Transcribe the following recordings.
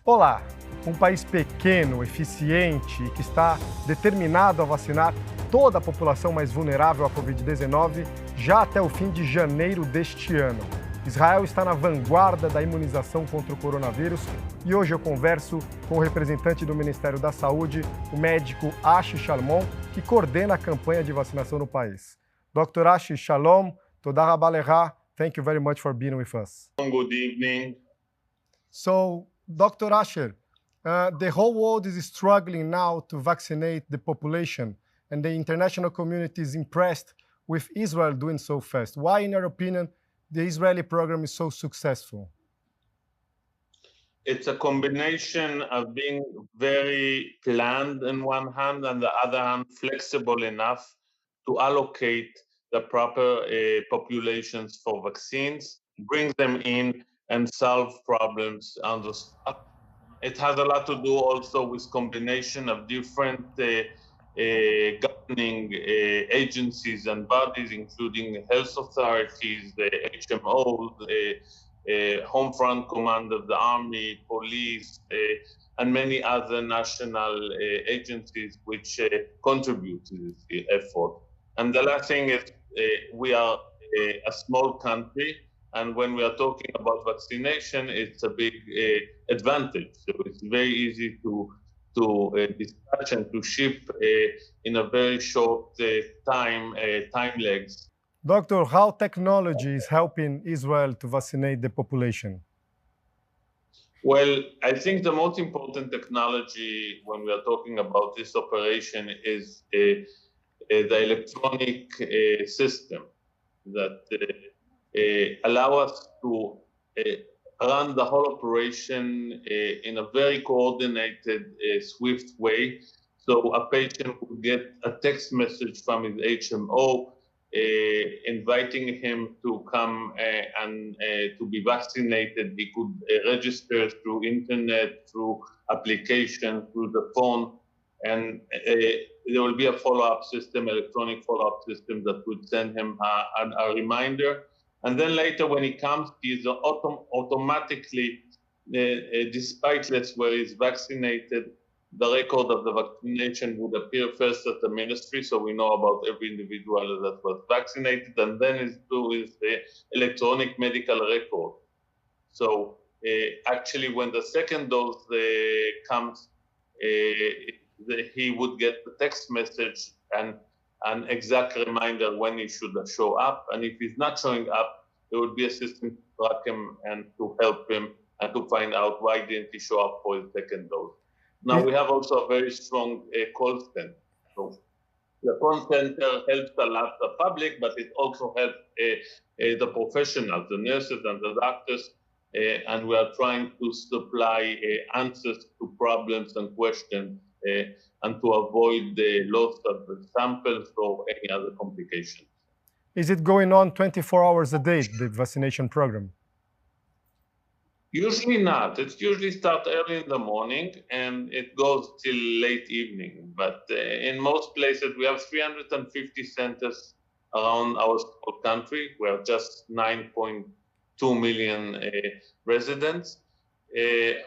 Olá! Um país pequeno, eficiente e que está determinado a vacinar toda a população mais vulnerável à Covid-19 já até o fim de janeiro deste ano. Israel está na vanguarda da imunização contra o coronavírus e hoje eu converso com o representante do Ministério da Saúde, o médico Asher Shalmon, que coordena a campanha de vacinação no país. Dr. Asher Shalom, toda rabá lecha. Thank you very much for being with us. Good evening. So, Dr. Asher, the whole world is struggling now to vaccinate the population, and the international community is impressed with Israel doing so fast. Why, in your opinion, the Israeli program is so successful? It's a combination of being very planned on one hand, and the other hand, flexible enough to allocate the proper populations for vaccines, bring them in, and solve problems on the spot. It has a lot to do also with combination of different governing agencies and bodies, including health authorities, the HMOs, Home Front Command of the Army, police, and many other national agencies which contribute to this effort. And the last thing is we are a small country, and when we are talking about vaccination, it's a big advantage. So it's very easy to dispatch and to ship in a very short time legs. Doctor, how technology is helping Israel to vaccinate the population? Well, I think the most important technology when we are talking about this operation is the electronic system that allow us to run the whole operation in a very coordinated, swift way. So a patient would get a text message from his HMO inviting him to come and to be vaccinated. He could register through internet, through application, through the phone, and there will be a follow-up system, electronic follow-up system that would send him a reminder. And then later when he comes, he's automatically, despite where he's vaccinated, the record of the vaccination would appear first at the ministry, so we know about every individual that was vaccinated, and then it's through the electronic medical record. So actually, when the second dose comes, he would get the text message and an exact reminder when he should show up. And if he's not showing up, there would be a system to track him and to help him and to find out why didn't he show up for his second dose. Now we have also a very strong call center. So the call center helps a lot the public, but it also helps the professionals, the nurses and the doctors, and we are trying to supply answers to problems and questions and to avoid the loss of the samples or any other complications. Is it going on 24 hours a day, the vaccination program? Usually not. It usually starts early in the morning and it goes till late evening. But in most places, we have 350 centers around our small country. We have just 9.2 million residents.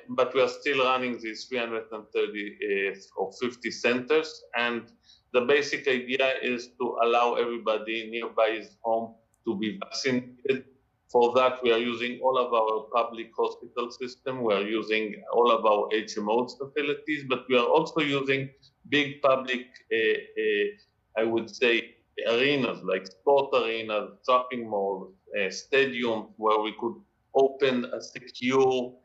But we are still running these 330 or 50 centers. And the basic idea is to allow everybody nearby his home to be vaccinated. For that, we are using all of our public hospital system. We are using all of our HMOs facilities, but we are also using big public, I would say, arenas like sport arenas, shopping malls, stadiums, where we could open a secure,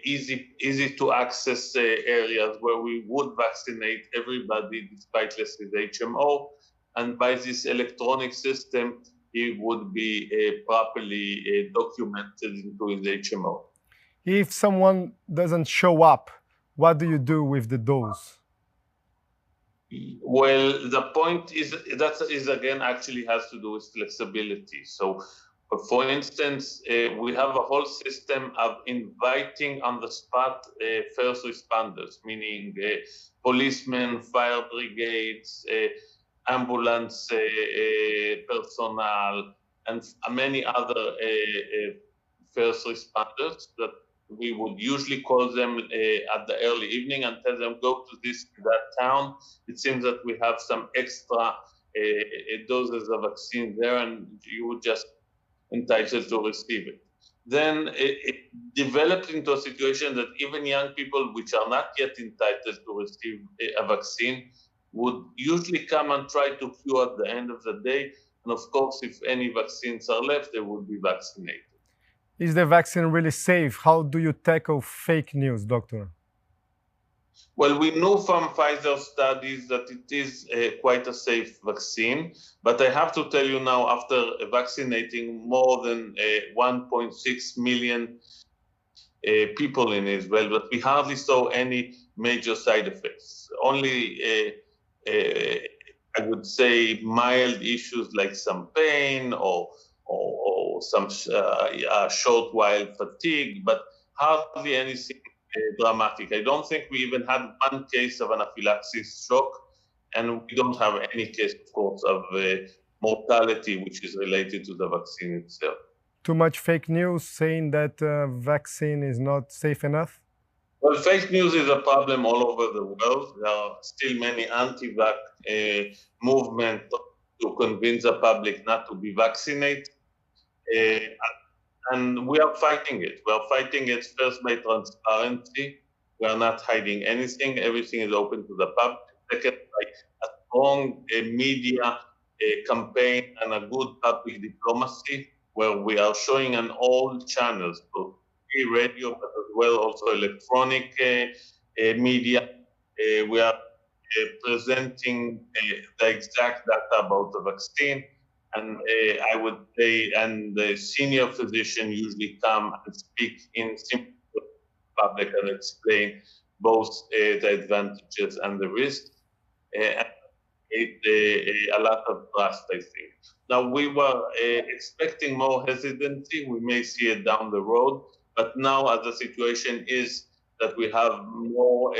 easy to access areas where we would vaccinate everybody despite his HMO. And by this electronic system, he would be properly documented into his HMO. If someone doesn't show up, what do you do with the dose? Well, the point is that is again actually has to do with flexibility. So, for instance, we have a whole system of inviting on the spot first responders, meaning policemen, fire brigades, ambulance personnel, and many other first responders that we would usually call them at the early evening and tell them, go to that town. It seems that we have some extra doses of vaccine there, and you would just entitled to receive it. Then it developed into a situation that even young people which are not yet entitled to receive a vaccine would usually come and try to queue at the end of the day. And of course, if any vaccines are left, they would be vaccinated. Is the vaccine really safe? How do you tackle fake news, doctor? Well, we know from Pfizer studies that it is quite a safe vaccine, but I have to tell you now, after vaccinating more than 1.6 million people in Israel, that we hardly saw any major side effects. Only, I would say, mild issues like some pain or some short while fatigue, but hardly anything dramatic. I don't think we even had one case of anaphylaxis shock, and we don't have any case, of course, of mortality which is related to the vaccine itself. Too much fake news saying that vaccine is not safe enough? Well, fake news is a problem all over the world. There are still many anti-vax movements to convince the public not to be vaccinated. And we are fighting it. We are fighting it first by transparency. We are not hiding anything. Everything is open to the public. Second, by a strong media campaign and a good public diplomacy, where we are showing on all channels, both radio, but as well also electronic media. We are presenting the exact data about the vaccine. And I would say, and the senior physician usually come and speak in simple public and explain both the advantages and the risks. And a lot of trust, I think. Now, we were expecting more hesitancy. We may see it down the road, but now as the situation is that we have more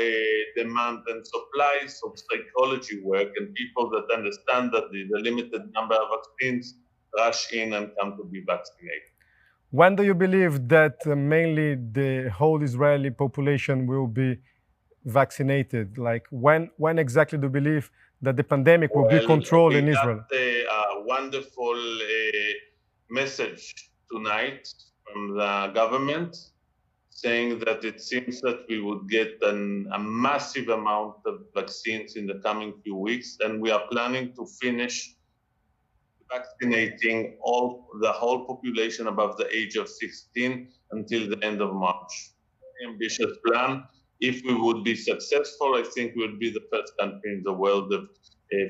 demand than supply, so psychology work, and people that understand that the limited number of vaccines rush in and come to be vaccinated. When do you believe that mainly the whole Israeli population will be vaccinated? Like when exactly do you believe that the pandemic will be controlled in Israel? We got a wonderful message tonight from the government, saying that it seems that we would get a massive amount of vaccines in the coming few weeks, and we are planning to finish vaccinating the whole population above the age of 16 until the end of March. Very ambitious plan. If we would be successful, I think we would be the first country in the world of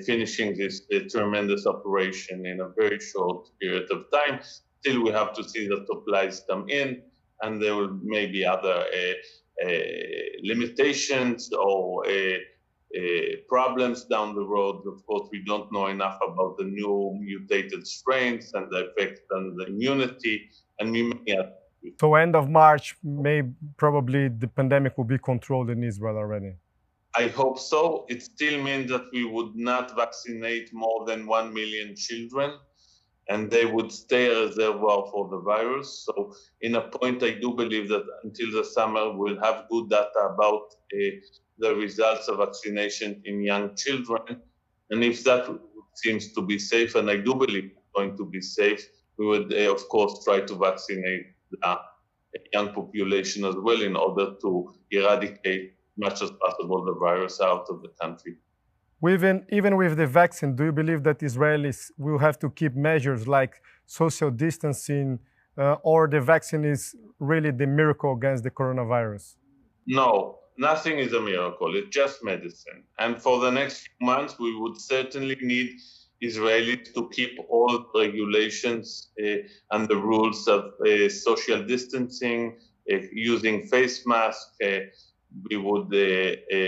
finishing this tremendous operation in a very short period of time. Still, we have to see the supplies come in, and there will maybe other limitations or problems down the road. Of course, we don't know enough about the new mutated strains and the effect on the immunity, and we may have. So end of March, probably the pandemic will be controlled in Israel already. I hope so. It still means that we would not vaccinate more than 1 million children, and they would stay a reservoir for the virus. So in a point, I do believe that until the summer, we'll have good data about the results of vaccination in young children. And if that seems to be safe, and I do believe it's going to be safe, we would, of course, try to vaccinate the young population as well in order to eradicate as much as possible the virus out of the country. Even with the vaccine, do you believe that Israelis will have to keep measures like social distancing, or the vaccine is really the miracle against the coronavirus? No, nothing is a miracle. It's just medicine. And for the next few months, we would certainly need Israelis to keep all regulations and the rules of social distancing, using face masks. We would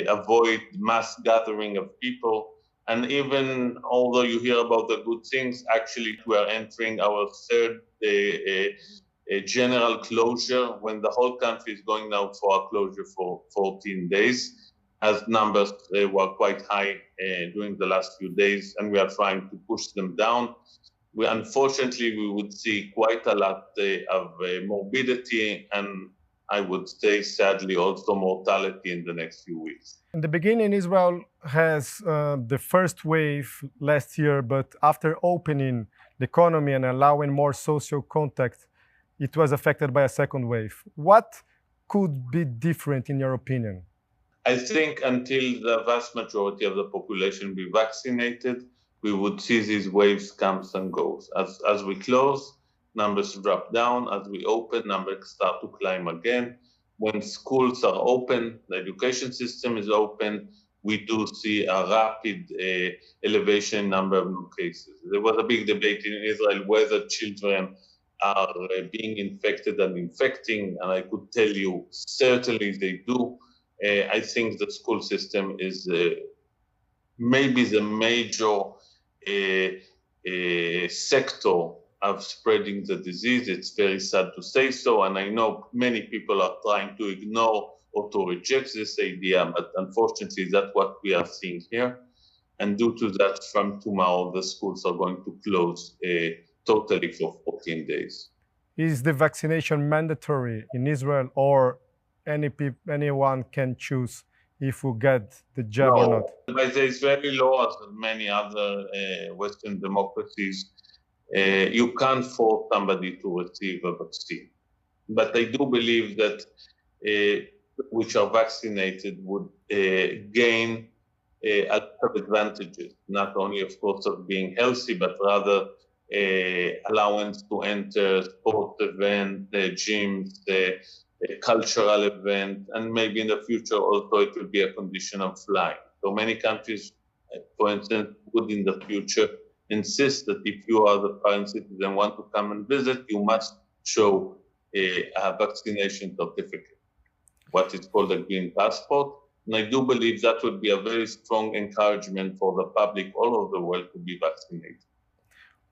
avoid mass gathering of people. And even although you hear about the good things, actually we are entering our third general closure, when the whole country is going now for a closure for 14 days, as numbers were quite high during the last few days, and we are trying to push them down. Unfortunately, we would see quite a lot of morbidity and I would say, sadly, also mortality in the next few weeks. In the beginning, Israel has the first wave last year, but after opening the economy and allowing more social contact, it was affected by a second wave. What could be different in your opinion? I think until the vast majority of the population be vaccinated, we would see these waves comes and goes. As we close, numbers drop down. As we open, numbers start to climb again. When schools are open, the education system is open, we do see a rapid elevation in number of new cases. There was a big debate in Israel whether children are being infected and infecting, and I could tell you certainly they do. I think the school system is maybe the major sector of spreading the disease. It's very sad to say so, and I know many people are trying to ignore or to reject this idea, but unfortunately that's what we are seeing here. And due to that, from tomorrow, the schools are going to close totally for 14 days. Is the vaccination mandatory in Israel, or anyone can choose if we get the jab or not? By the Israeli laws and many other Western democracies, you can't force somebody to receive a vaccine. But I do believe that which are vaccinated would gain a lot of advantages, not only, of course, of being healthy, but rather allowance to enter sports events, gyms, cultural event, and maybe in the future also it will be a condition of flying. So many countries, for instance, would in the future insist that if you are the foreign citizen and want to come and visit, you must show a vaccination certificate, what is called a green passport. And I do believe that would be a very strong encouragement for the public all over the world to be vaccinated.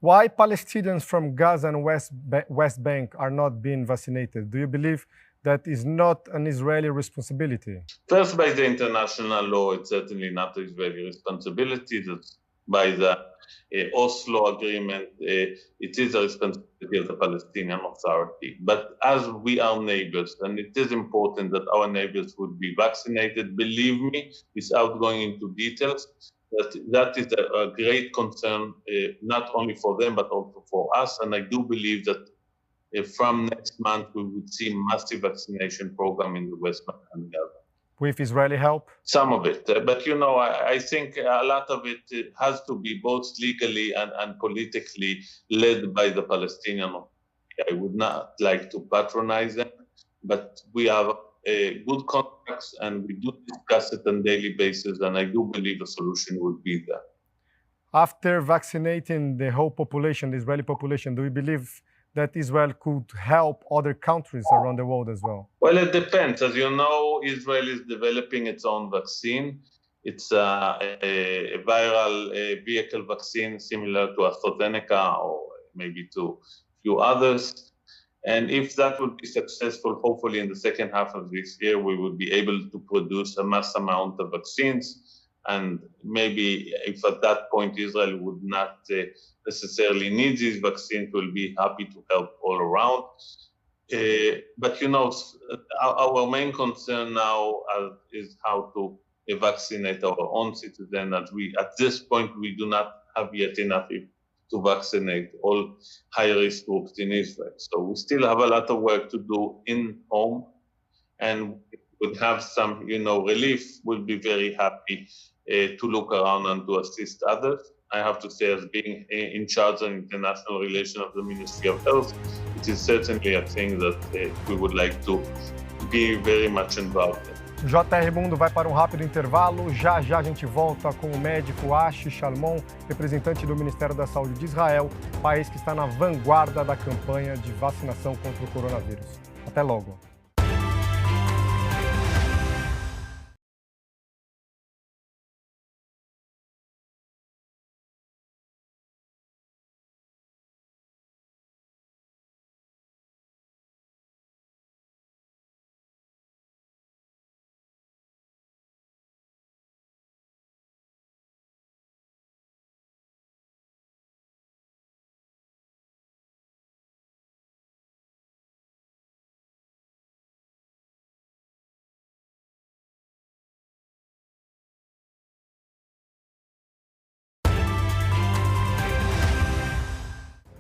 Why Palestinians from Gaza and West Bank are not being vaccinated? Do you believe that is not an Israeli responsibility? First, by the international law, it's certainly not an Israeli responsibility. That's by the Oslo agreement, it is a responsibility of the Palestinian Authority. But as we are neighbors, and it is important that our neighbors would be vaccinated, believe me, without going into details, that is a great concern, not only for them, but also for us. And I do believe that from next month, we would see massive vaccination program in the West Bank and Gaza. With Israeli help? Some of it. But, you know, I think a lot of it has to be both legally and politically led by the Palestinian. I would not like to patronize them, but we have good contacts and we do discuss it on a daily basis, and I do believe a solution will be there. After vaccinating the whole population, the Israeli population, do you believe that Israel could help other countries around the world as well? Well, it depends. As you know, Israel is developing its own vaccine. It's a viral vehicle vaccine similar to AstraZeneca or maybe to a few others. And if that would be successful, hopefully in the second half of this year, we will be able to produce a mass amount of vaccines. And maybe if at that point Israel would not necessarily need these vaccines, we'll be happy to help all around. But you know, our main concern now is how to vaccinate our own citizens. As at this point, we do not have yet enough to vaccinate all high-risk groups in Israel. So we still have a lot of work to do in home, and would have some, you know, relief. We'll be very happy to look around and to assist others. I have to say, as being in charge of international relations of the Ministry of Health, it is certainly a thing that we would like to be very much involved in. JR Mundo vai para um rápido intervalo. Já já a gente volta com o médico Asher Shalmon, representante do Ministério da Saúde de Israel, país que está na vanguarda da campanha de vacinação contra o coronavírus. Até logo.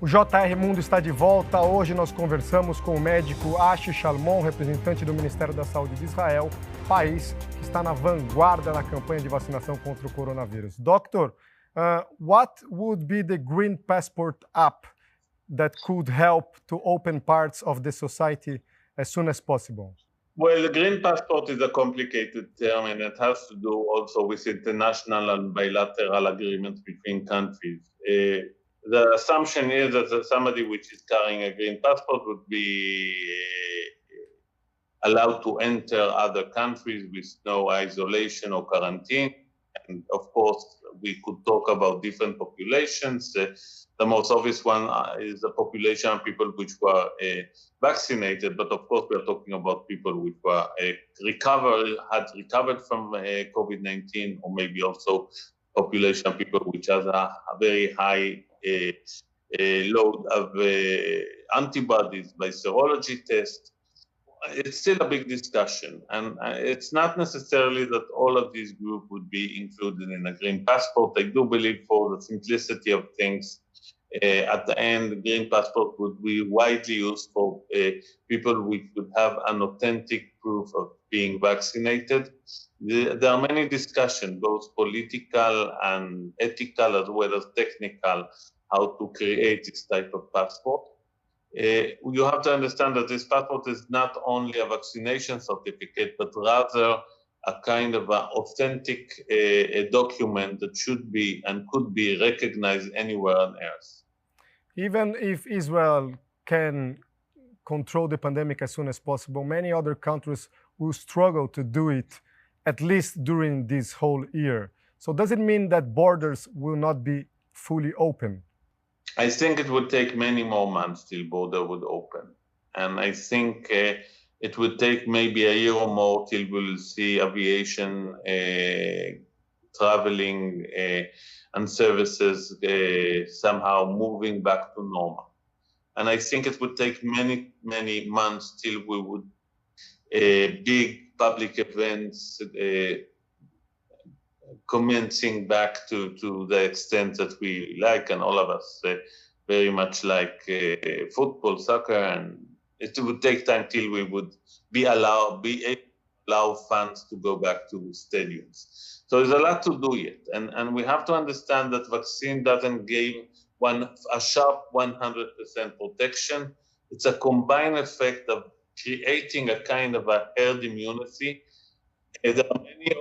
O JR Mundo está de volta. Hoje nós conversamos com o médico Asher Shalmon, representante do Ministério da Saúde de Israel, país que está na vanguarda na campanha de vacinação contra o coronavírus. Doctor, what would be the Green Passport app that could help to open parts of the society as soon as possible? Well, the Green Passport is a complicated term, and it has to do also with international and bilateral agreements between countries. The assumption is that somebody which is carrying a green passport would be allowed to enter other countries with no isolation or quarantine. And of course, we could talk about different populations. The most obvious one is the population of people which were vaccinated, but of course we are talking about people which were had recovered from COVID-19, or maybe also population of people which has a very high load of antibodies by serology test. It's still a big discussion, and it's not necessarily that all of these groups would be included in a green passport. I do believe, for the simplicity of things, at the end, the green passport would be widely used for people which would have an authentic proof of being vaccinated. There are many discussions, both political and ethical, as well as technical, how to create this type of passport. You have to understand that this passport is not only a vaccination certificate, but rather a kind of an authentic document that should be and could be recognized anywhere on earth. Even if Israel can control the pandemic as soon as possible, many other countries will struggle to do it, at least during this whole year. So does it mean that borders will not be fully open? I think it would take many more months till border would open. And I think it would take maybe a year or more till we'll see aviation, traveling, and services somehow moving back to normal. And I think it would take many, many months till we would big public events commencing back to the extent that we like, and all of us very much like football, soccer, and it would take time till we would be able to allow fans to go back to stadiums. So there's a lot to do yet, and we have to understand that vaccine doesn't give a sharp 100% protection. It's a combined effect of creating a kind of a herd immunity. There are many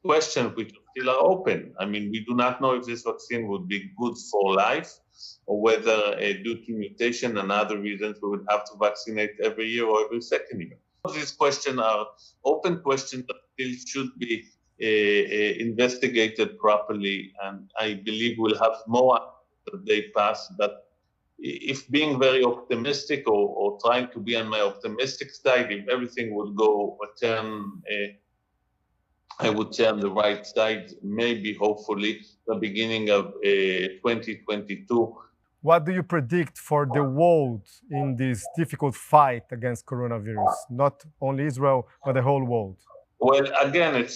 questions which still are open. I mean, we do not know if this vaccine would be good for life, or whether due to mutation and other reasons we would have to vaccinate every year or every second year. These questions are open questions that still should be investigated properly, and I believe we'll have more as they pass. But if being very optimistic or trying to be on my optimistic side, if everything would go I would say on the right side, maybe hopefully the beginning of 2022. What do you predict for the world in this difficult fight against coronavirus? Not only Israel, but the whole world. Well, again,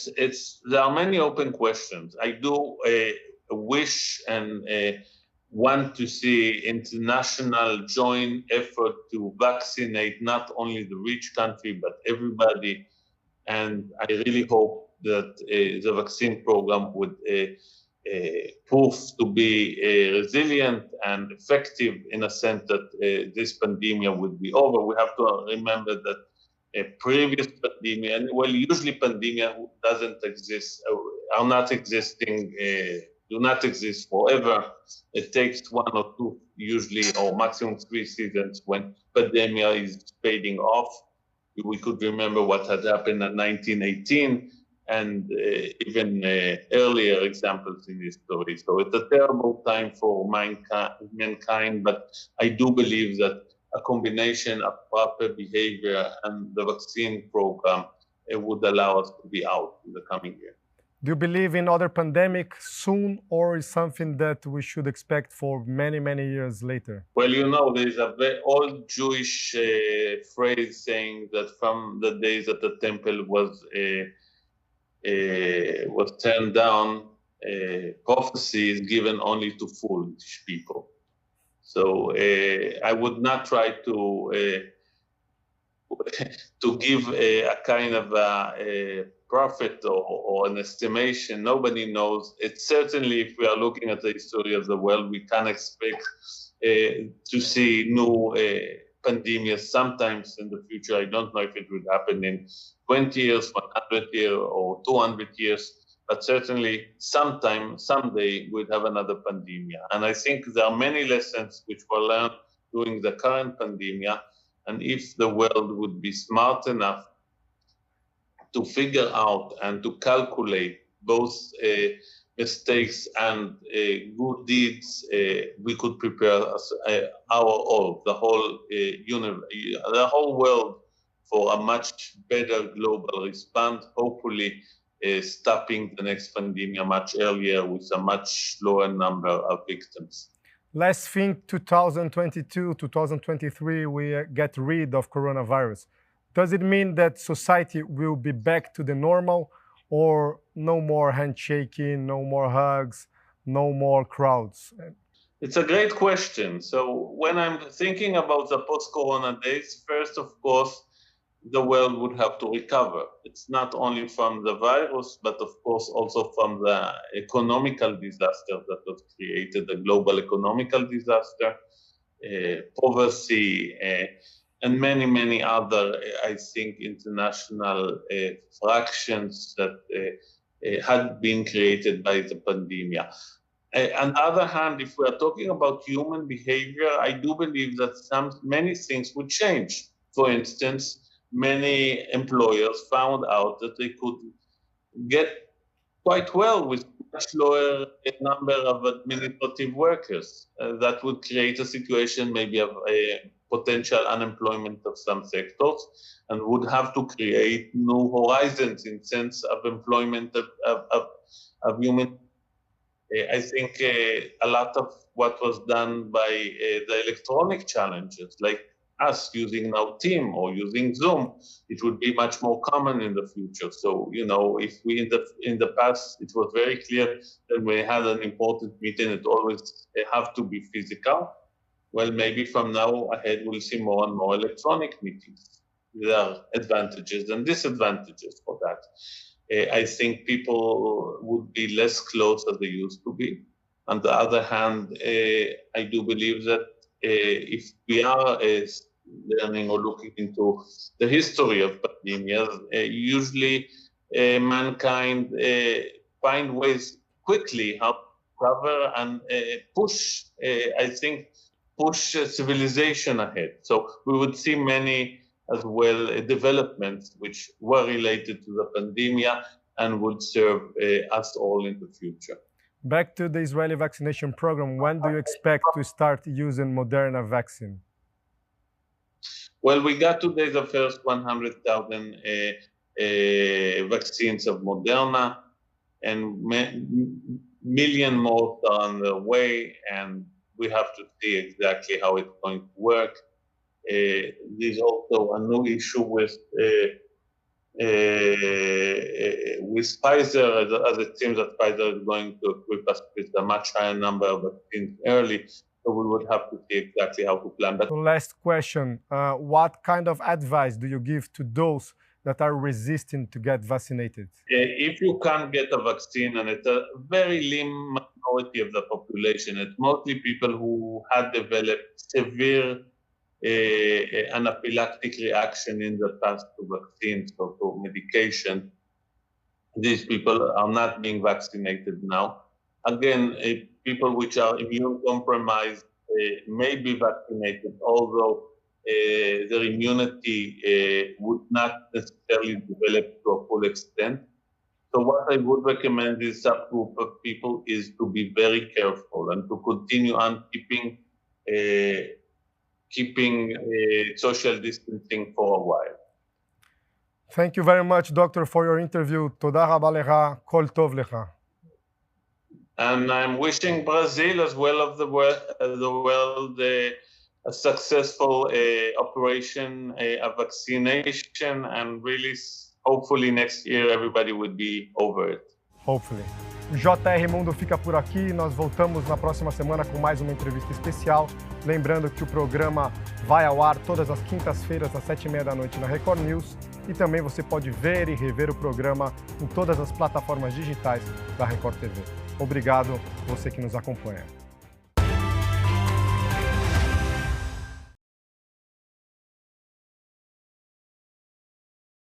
there are many open questions. I do wish and want to see international joint effort to vaccinate not only the rich country, but everybody. And I really hope that the vaccine program would prove to be resilient and effective, in a sense that this pandemic would be over. We have to remember that a previous pandemic, and well, usually pandemic doesn't exist, are not existing, do not exist forever. It takes 1 or 2, usually, or maximum 3 seasons when pandemic is fading off. We could remember what had happened in 1918 and even earlier examples in history. So it's a terrible time for mankind, but I do believe that a combination of proper behavior and the vaccine program would allow us to be out in the coming year. Do you believe in other pandemic soon, or is something that we should expect for many, many years later? Well, you know, there is a very old Jewish phrase saying that from the days that the temple was turned down, prophecy is given only to foolish people. So I would not try to give a kind of a profit or an estimation. Nobody knows. It's certainly, if we are looking at the history of the world, we can expect to see new pandemias sometimes in the future. I don't know if it would happen in 20 years, 100 years, or 200 years, but certainly someday, we'd have another pandemia. And I think there are many lessons which were learned during the current pandemia. And if the world would be smart enough to figure out and to calculate both mistakes and good deeds, we could prepare the whole universe, the whole world for a much better global response, hopefully stopping the next pandemic much earlier with a much lower number of victims. Let's think 2022, 2023, we get rid of coronavirus. Does it mean that society will be back to the normal, or no more handshaking, no more hugs, no more crowds? It's a great question. So when I'm thinking about the post-corona days, first, of course, the world would have to recover. It's not only from the virus, but of course also from the economical disaster that was created, the global economical disaster, poverty, and many, many other, I think, international fractions that had been created by the pandemic. On the other hand, if we are talking about human behavior, I do believe that many things would change. For instance, many employers found out that they could get quite well with much lower number of administrative workers. That would create a situation maybe of a potential unemployment of some sectors, and would have to create new horizons in sense of employment of human. I think a lot of what was done by the electronic challenges, like us using now Team or using Zoom, it would be much more common in the future. So, if we in the past, it was very clear that we had an important meeting, it always have to be physical. Well, maybe from now ahead, we'll see more and more electronic meetings. There are advantages and disadvantages for that. I think people would be less close as they used to be. On the other hand, I do believe that if we are learning or looking into the history of pandemias, usually mankind find ways quickly how to cover and push civilization ahead. So we would see many as well developments which were related to the pandemia and would serve us all in the future. Back to the Israeli vaccination program, when do you expect to start using Moderna vaccine? Well, we got today the first 100,000 vaccines of Moderna, and million more are on the way, and we have to see exactly how it's going to work. There's also a new issue with Pfizer, as it seems that Pfizer is going to equip us with a much higher number of vaccines early. So we would have to see exactly how to plan that. So last question, what kind of advice do you give to those that are resistant to get vaccinated? If you can't get a vaccine, and it's a very slim minority of the population, it's mostly people who had developed severe anaphylactic reaction in the past to vaccines or to medication. These people are not being vaccinated now. Again, people which are immune compromised may be vaccinated, although their immunity would not necessarily develop to a full extent. So what I would recommend this subgroup of people is to be very careful and to continue on keeping social distancing for a while. Thank you very much, Doctor, for your interview. Toda raba lecha, kol tov lecha. And I'm wishing Brazil as well as the world a successful operation, a vaccination, and really, hopefully next year everybody would be over it. Hopefully. O JR Mundo fica por aqui. Nós voltamos na próxima semana com mais uma entrevista especial. Lembrando que o programa vai ao ar todas as quintas-feiras, às 7h30 da noite, na Record News. E também você pode ver e rever o programa em todas as plataformas digitais da Record TV. Obrigado, você que nos acompanha.